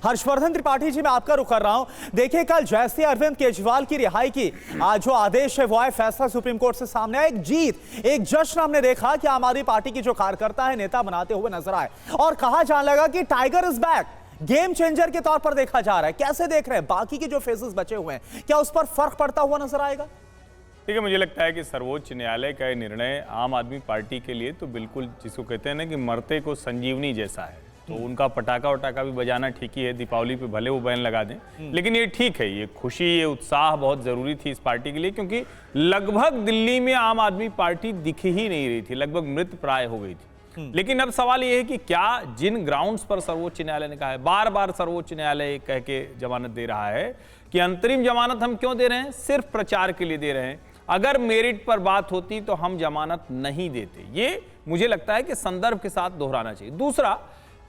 हर्षवर्धन त्रिपाठी जी, मैं आपका रुख कर रहा हूं। देखिए, कल जैसे अरविंद केजरीवाल की रिहाई की जो आदेश है वो आए, फैसला सुप्रीम कोर्ट से सामने आया, एक जीत, एक जश्न हमने देखा कि आम आदमी पार्टी की जो कार्यकर्ता है नेता बनाते हुए नजर आए और कहा जाने लगा कि tiger is back, game changer के तौर पर देखा जा रहा है। कैसे देख रहे हैं बाकी के जो फेसेस बचे हुए हैं, क्या उस पर फर्क पड़ता हुआ नजर आएगा? देखिए, मुझे लगता है कि सर्वोच्च न्यायालय का निर्णय आम आदमी पार्टी के लिए तो बिल्कुल, जिसको कहते हैं ना कि मरते को संजीवनी जैसा है, तो उनका पटाखा वटाखा भी बजाना ठीक ही है। दीपावली पे भले वो बैन लगा दें, लेकिन ये ठीक है, ये खुशी, ये उत्साह बहुत ज़रूरी थी इस पार्टी के लिए, क्योंकि लगभग दिल्ली में आम आदमी पार्टी दिख ही नहीं रही थी, लगभग मृत प्राय हो गई थी। लेकिन अब सवाल ये है कि क्या जिन ग्राउंड्स पर सर्वोच्च न्यायालय ने कहा है, बार बार सर्वोच्च न्यायालय कह के जमानत दे रहा है कि अंतरिम जमानत हम क्यों दे रहे हैं, सिर्फ प्रचार के लिए दे रहे हैं, अगर मेरिट पर बात होती तो हम जमानत नहीं देते। ये मुझे लगता है कि संदर्भ के साथ दोहराना चाहिए। दूसरा,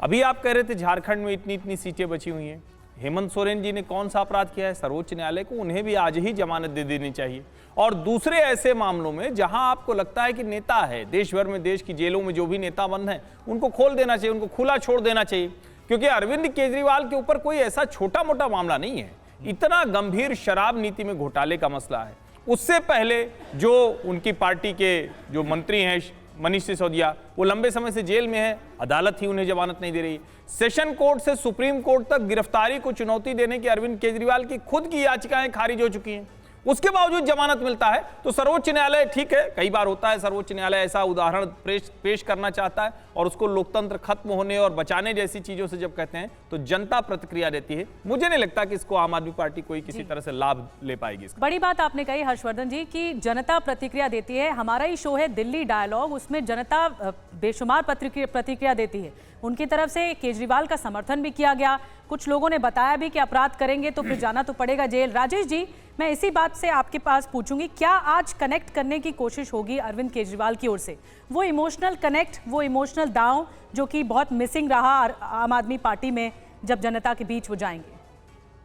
अभी आप कह रहे थे झारखंड में इतनी इतनी सीटें बची हुई हैं, हेमंत सोरेन जी ने कौन सा अपराध किया है सर्वोच्च न्यायालय को, उन्हें भी आज ही जमानत दे देनी चाहिए। और दूसरे ऐसे मामलों में जहां आपको लगता है कि नेता है, देश भर में, देश की जेलों में जो भी नेता बंद हैं, उनको खोल देना चाहिए, उनको खुला छोड़ देना चाहिए, क्योंकि अरविंद केजरीवाल के ऊपर कोई ऐसा छोटा मोटा मामला नहीं है, इतना गंभीर शराब नीति में घोटाले का मसला है। उससे पहले जो उनकी पार्टी के जो मंत्री हैं मनीष सिसोदिया, वो लंबे समय से जेल में है, अदालत ही उन्हें जमानत नहीं दे रही। सेशन कोर्ट से सुप्रीम कोर्ट तक गिरफ्तारी को चुनौती देने की अरविंद केजरीवाल की खुद की याचिकाएं खारिज हो चुकी हैं, उसके बावजूद जमानत मिलता है। तो सर्वोच्च न्यायालय, ठीक है, कई बार होता है सर्वोच्च न्यायालय ऐसा उदाहरण पेश करना चाहता है और उसको लोकतंत्र खत्म होने और बचाने जैसी चीजों से जब कहते हैं तो जनता प्रतिक्रिया देती है। मुझे नहीं लगता कि इसको आम आदमी पार्टी कोई किसी तरह से लाभ ले पाएगी। बड़ी बात आपने कही हर्षवर्धन जी कि जनता प्रतिक्रिया देती है। हमारा ही शो है दिल्ली डायलॉग, उसमें जनता बेशुमार प्रतिक्रिया देती है। उनकी तरफ से केजरीवाल का समर्थन भी किया गया, कुछ लोगों ने बताया भी कि अपराध करेंगे तो फिर जाना तो पड़ेगा जेल। राजेश जी, मैं इसी बात से आपके पास पूछूंगी, क्या आज कनेक्ट करने की कोशिश होगी अरविंद केजरीवाल की ओर से, वो इमोशनल कनेक्ट, वो इमोशनल दांव जो कि बहुत मिसिंग रहा आम आदमी पार्टी में जब जनता के बीच वो जाएंगे?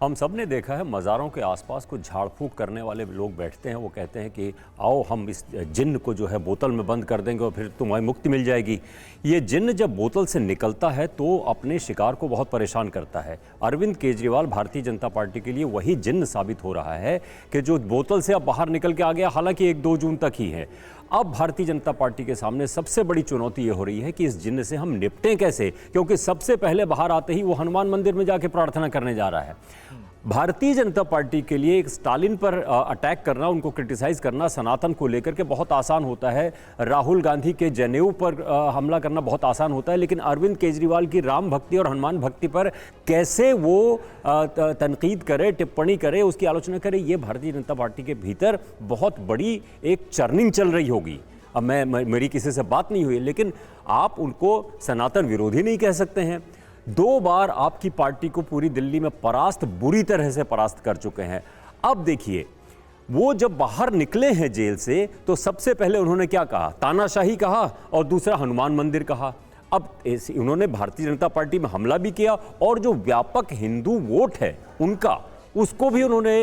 हम सब ने देखा है मज़ारों के आसपास कुछ झाड़ फूक करने वाले लोग बैठते हैं, वो कहते हैं कि आओ हम इस जिन्न को जो है बोतल में बंद कर देंगे और फिर तुम्हें मुक्ति मिल जाएगी। ये जिन्न जब बोतल से निकलता है तो अपने शिकार को बहुत परेशान करता है। अरविंद केजरीवाल भारतीय जनता पार्टी के लिए वही जिन्न साबित हो रहा है कि जो बोतल से अब बाहर निकल के आ गया, हालांकि 1-2 जून तक ही है। अब भारतीय जनता पार्टी के सामने सबसे बड़ी चुनौती ये हो रही है कि इस जिन्न से हम निपटें कैसे, क्योंकि सबसे पहले बाहर आते ही वो हनुमान मंदिर में जाके प्रार्थना करने जा रहा है। भारतीय जनता पार्टी के लिए एक स्टालिन पर अटैक करना, उनको क्रिटिसाइज करना, सनातन को लेकर के बहुत आसान होता है। राहुल गांधी के जनेऊ पर हमला करना बहुत आसान होता है, लेकिन अरविंद केजरीवाल की राम भक्ति और हनुमान भक्ति पर कैसे वो तनकीद करे, टिप्पणी करे, उसकी आलोचना करे, ये भारतीय जनता पार्टी के भीतर बहुत बड़ी एक चर्निंग चल रही होगी। अब मेरी किसी से बात नहीं हुई, लेकिन आप उनको सनातन विरोधी नहीं कह सकते हैं। 2 बार आपकी पार्टी को पूरी दिल्ली में परास्त, बुरी तरह से परास्त कर चुके हैं। अब देखिए, वो जब बाहर निकले हैं जेल से तो सबसे पहले उन्होंने क्या कहा, तानाशाही कहा और दूसरा हनुमान मंदिर कहा। अब उन्होंने भारतीय जनता पार्टी में हमला भी किया और जो व्यापक हिंदू वोट है उनका, उसको भी उन्होंने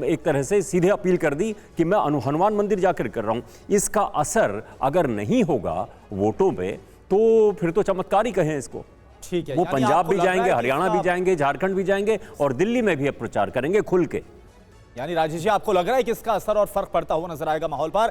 एक तरह से सीधे अपील कर दी कि मैं हनुमान मंदिर जाकर कर रहा हूँ। इसका असर अगर नहीं होगा वोटों पे तो फिर तो चमत्कार ही कहें इसको। ठीक है, वो पंजाब भी जाएंगे, हरियाणा भी जाएंगे, झारखंड भी जाएंगे और दिल्ली में भी अब प्रचार करेंगे खुल के। यानी राजेश जी, आपको लग रहा है कि इसका असर और फर्क पड़ता हुआ नजर आएगा माहौल पर?